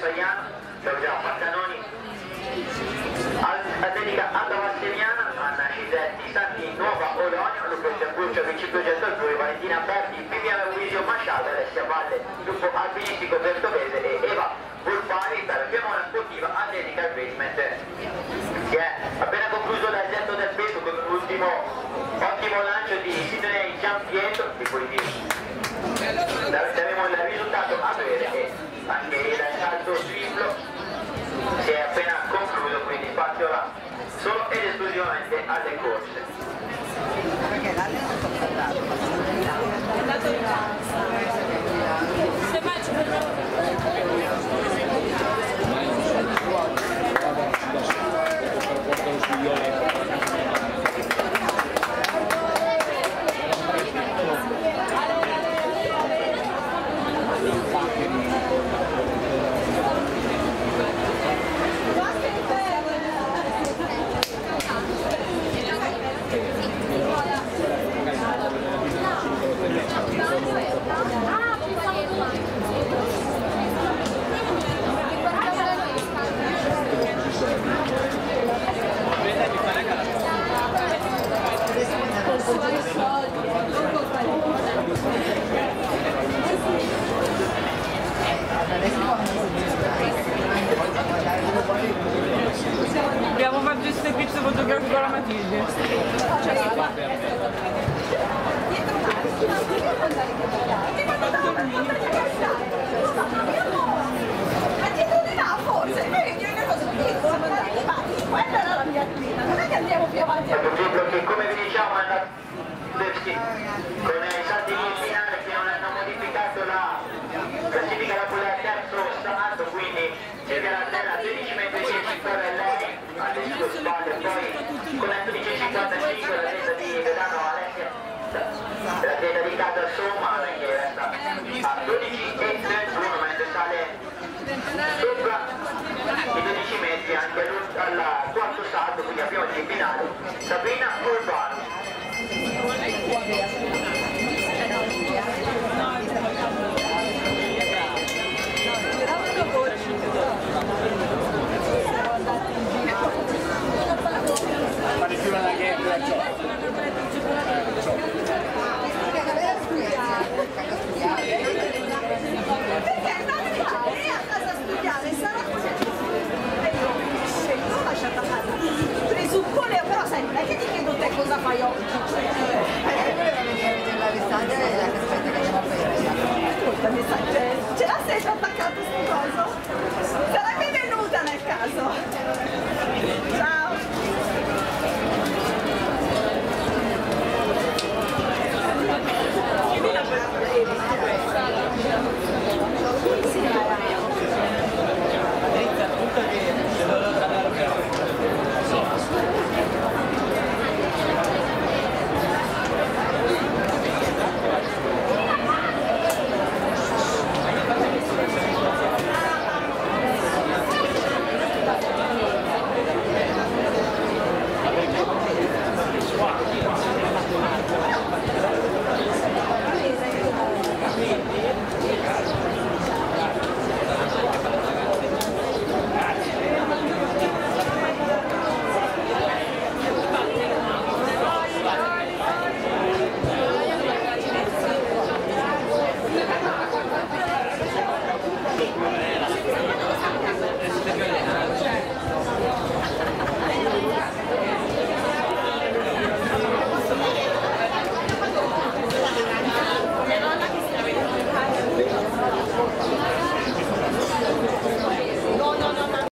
Saiano, salutiamo Pantanoni, atletica Alta Valseriana, Anna Cisetti, Santi Nuova Olonio, Lucrezia Curcio, Vincito Gettazzuri, Valentina Berti, Viviana Luisio Mascialdo, Alessia Valle, gruppo alpinistico Bertovese e Eva Volpari per la Piemona Sportiva Atletica Basement, che è appena concluso dal getto del peso con l'ultimo ottimo lancio di Sidney Giampietro, di cui daremo il risultato a breve, e anche il salto triplo si è appena concluso, quindi spazio là solo ed esclusivamente alle corse. Abbiamo fatto il servizio fotografico alla Matilde. Quella era la mia attività, non è che andiamo più avanti. È un libro che, come vi diciamo, è andato con i salti in finale che non hanno modificato la classifica, la quella terzo salto, quindi Silvia Landella 13 metri e 10 per lei alle sue spalle, poi con la 13,55 la testa di Vedano Alessia, la testa di casa Somma che resta a 12,31 mentre sale sopra i 12 metri anche al quarto salto, quindi abbiamo il finale Sabrina Urbano.